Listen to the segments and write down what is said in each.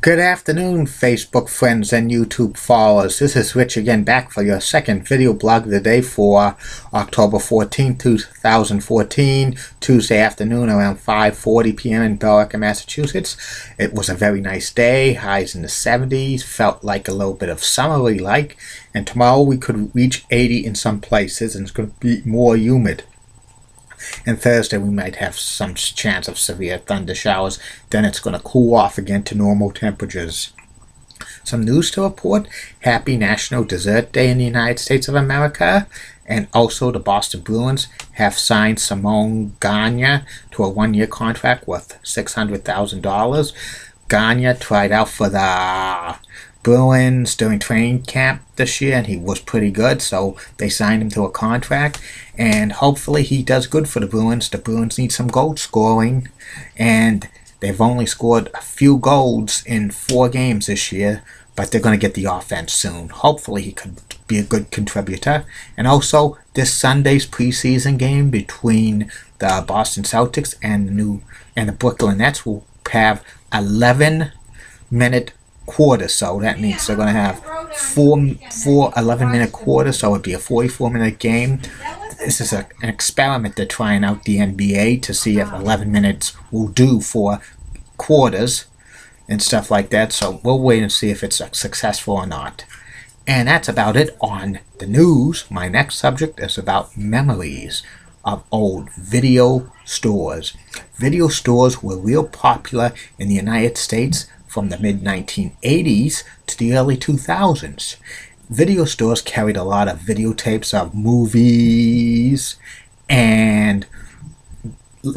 Good afternoon, Facebook friends and YouTube followers. This is Rich again, back for your second video blog of the day for October 14, 2014, Tuesday afternoon around 5:40 p.m. in Billerica, Massachusetts. It was a very nice day, highs in the 70s, felt like a little bit of summery like, and tomorrow we could reach 80 in some places, and it's going to be more humid. And Thursday we might have some chance of severe thunder showers. Then it's going to cool off again to normal temperatures. Some news to report. Happy National Dessert Day in the United States of America. And also the Boston Bruins have signed Simone Gagne to a one-year contract worth $600,000. Gagne tried out for the Bruins during training camp this year, and he was pretty good, so they signed him to a contract, and hopefully he does good for the Bruins. The Bruins need some goal scoring, and they've only scored a few goals in 4 games this year, but they're going to get the offense soon. Hopefully he could be a good contributor. And also this Sunday's preseason game between the Boston Celtics and the Brooklyn Nets will have 11-minute quarters, so that means they're going to have four 11-minute quarters, so it'd be a 44-minute game. This is an experiment. They're trying out the NBA to see if 11 minutes will do for quarters and stuff like that, so we'll wait and see if it's successful or not. And that's about it on the news. My next subject is about memories of old video stores. Video stores were real popular in the United States from the mid-1980s to the early 2000s. Video stores carried a lot of videotapes of movies, and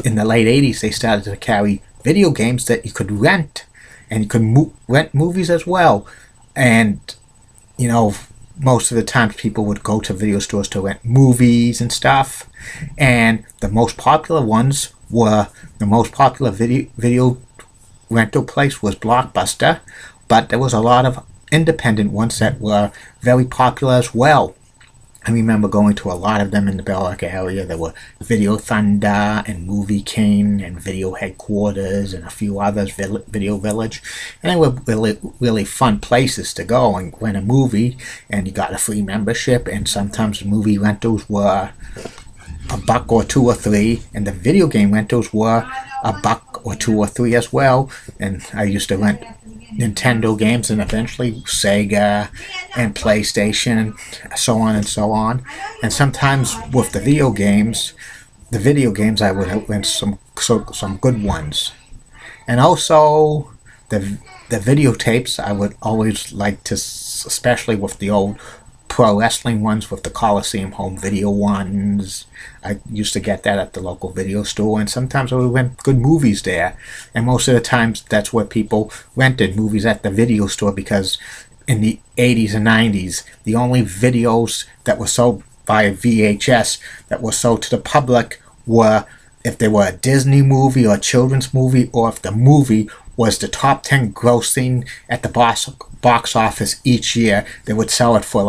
in the late 80s they started to carry video games that you could rent, and you could rent movies as well. And you know, most of the times people would go to video stores to rent movies and stuff, and the most popular ones were the most popular video rental place was Blockbuster, but there was a lot of independent ones that were very popular as well. I remember going to a lot of them in the Billerica area. There were Video Thunder and Movie King and Video Headquarters and a few others, Video Village, and they were really fun places to go and rent a movie, and you got a free membership, and sometimes movie rentals were $1 or $2 or $3, and the video game rentals were $1 or $2 or $3 as well. And I used to rent Nintendo games and eventually Sega and PlayStation, and so on and so on. And sometimes with the video games I would rent some good ones. And also the videotapes I would always like to, especially with the old pro wrestling ones, with the Coliseum home video ones. I used to get that at the local video store, and sometimes I would rent good movies there. And most of the times that's where people rented movies, at the video store, because in the 80s and 90s the only videos that were sold by VHS that were sold to the public were if they were a Disney movie or a children's movie, or if the movie was the top 10 grossing at the box office each year. They would sell it for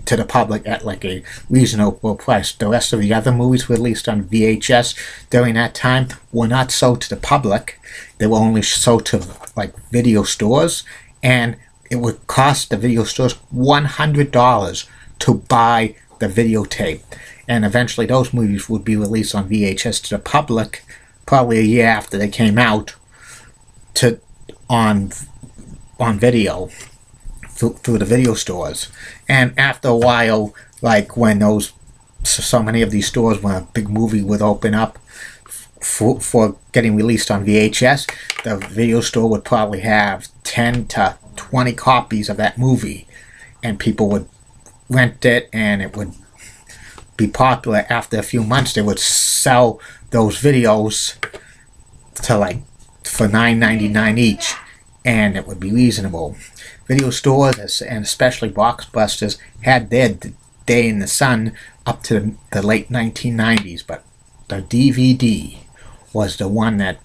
to the public at a reasonable price. The rest of the other movies released on VHS during that time were not sold to the public. They were only sold to video stores, and it would cost the video stores $100 to buy the videotape. And eventually those movies would be released on VHS to the public probably a year after they came out on video through the video stores. And after a while, when so many of these stores, when a big movie would open up for getting released on VHS, the video store would probably have 10 to 20 copies of that movie, and people would rent it, and it would be popular. After a few months they would sell those videos to for $9.99 each, and it would be reasonable. Video stores, and especially blockbusters, had their day in the sun up to the late 1990s, but the DVD was the one that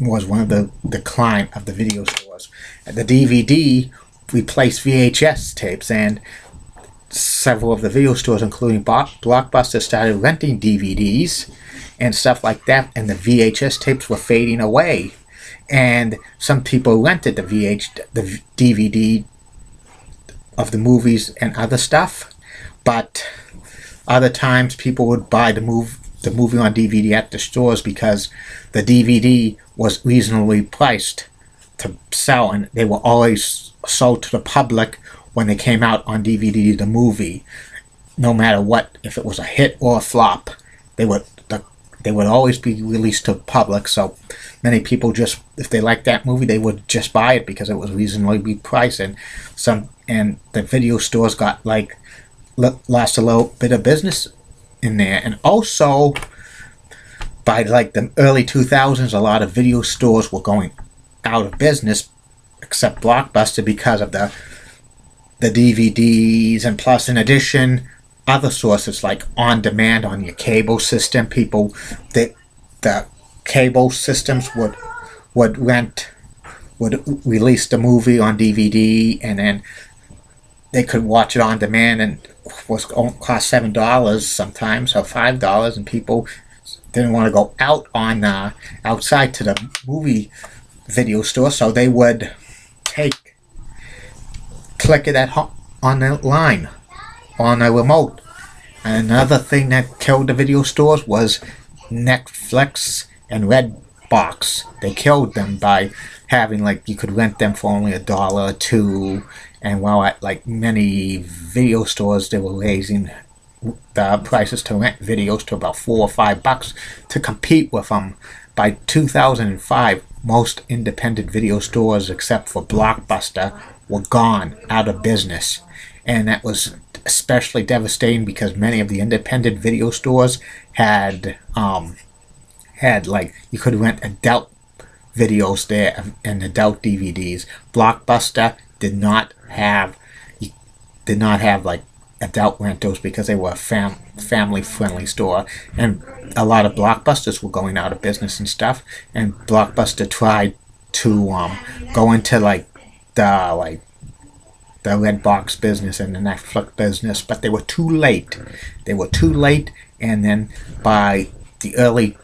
was one of the decline of the video stores. The DVD replaced VHS tapes, and several of the video stores, including Blockbuster, started renting DVDs and stuff like that, and the VHS tapes were fading away. and some people rented the DVD of the movies and other stuff, but other times people would buy the movie on DVD at the stores because the DVD was reasonably priced to sell, and they were always sold to the public when they came out on DVD. The movie, no matter what, if it was a hit or a flop, they would always be released to the public. So many people, just if they liked that movie, they would just buy it because it was reasonably priced, and the video stores got lost a little bit of business in there. And also by the early 2000s, a lot of video stores were going out of business, except Blockbuster, because of the DVDs, and plus in addition other sources like on demand on your cable system. The cable systems would release the movie on DVD, and then they could watch it on demand, and was cost $7 sometimes, or $5, and people didn't want to go out on outside to the movie video store, so they would click it on the line on a remote. Another thing that killed the video stores was Netflix and Redbox. They killed them by having you could rent them for only $1 or $2, and while at many video stores they were raising the prices to rent videos to about $4 or $5 to compete with them. By 2005, most independent video stores except for Blockbuster were gone, out of business, and that was especially devastating because many of the independent video stores had you could rent adult videos there and adult DVDs. Blockbuster did not have adult rentals because they were a family friendly store, and a lot of Blockbusters were going out of business and stuff, and Blockbuster tried to go into the Redbox business and the Netflix business, but they were too late. And then by the early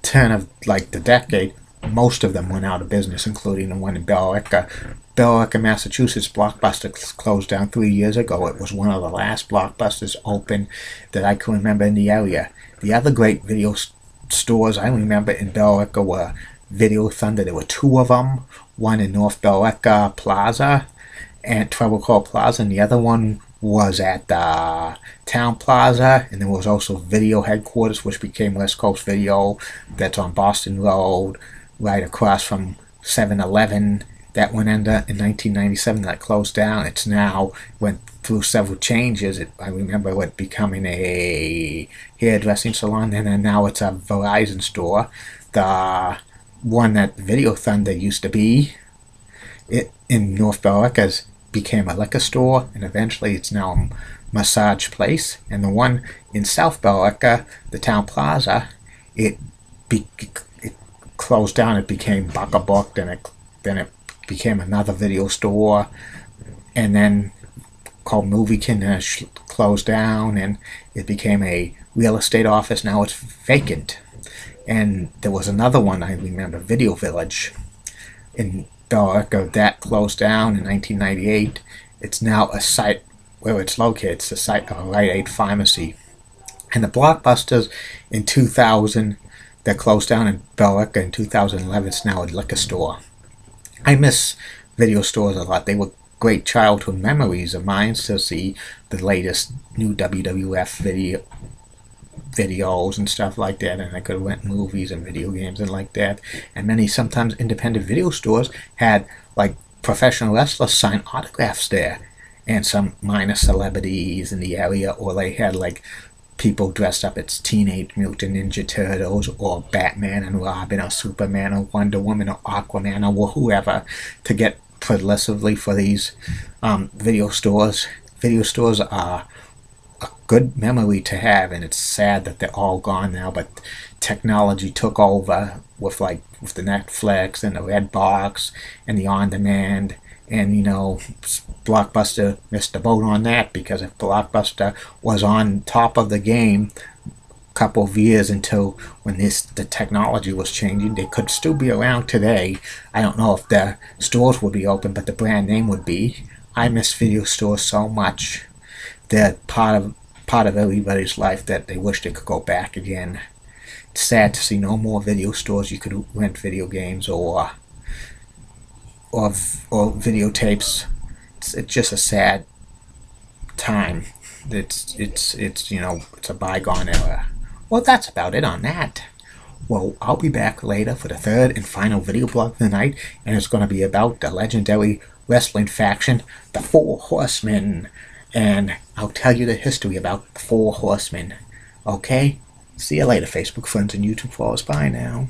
turn of the decade, most of them went out of business, including the one in Billerica, Massachusetts. Blockbuster closed down 3 years ago. It was one of the last Blockbusters open that I can remember in the area. The other great video stores I remember in Billerica were Video Thunder. There were 2 of them, one in North Billerica Plaza and Treble Call Plaza, and the other one was at the Town Plaza, and there was also Video Headquarters, which became West Coast Video. That's on Boston Road, right across from 7-Eleven. That went under in 1997. That closed down. It's now went through several changes. I remember it becoming a hairdressing salon, and then now it's a Verizon store. The one that Video Thunder used to be in North Billerica became a liquor store, and eventually it's now a massage place. And the one in South Billerica, the Town Plaza, it closed down. It became Buck-a-Buck, then it became another video store, and then called Moviekin closed down, and it became a real estate office. Now it's vacant. And there was another one I remember, Video Village in Billerica, that closed down in 1998. It's now a site where it's located. It's the site of a Rite Aid pharmacy. And the Blockbusters in 2000, that closed down in Billerica in 2011. It's now a liquor store. I miss video stores a lot. They were great childhood memories of mine to see the latest new WWF videos and stuff like that, and I could rent movies and video games and like that. And many sometimes independent video stores had professional wrestlers sign autographs there, and some minor celebrities in the area, or they had people dressed up as Teenage Mutant Ninja Turtles, or Batman and Robin, or Superman, or Wonder Woman, or Aquaman, or whoever, to get publicity for these video stores. Video stores are a good memory to have, and it's sad that they're all gone now, but technology took over with the Netflix and the Redbox and the on-demand, and Blockbuster missed the boat on that, because if Blockbuster was on top of the game couple of years until when the technology was changing. They could still be around today. I don't know if the stores would be open, but the brand name would be. I miss video stores so much. They're part of everybody's life that they wish they could go back again. It's sad to see no more video stores you could rent video games or videotapes. It's just a sad time. It's a bygone era. Well, that's about it on that. Well, I'll be back later for the third and final video blog of the night, and it's going to be about the legendary wrestling faction, the Four Horsemen, and I'll tell you the history about the Four Horsemen. Okay? See you later, Facebook friends and YouTube followers. Bye now.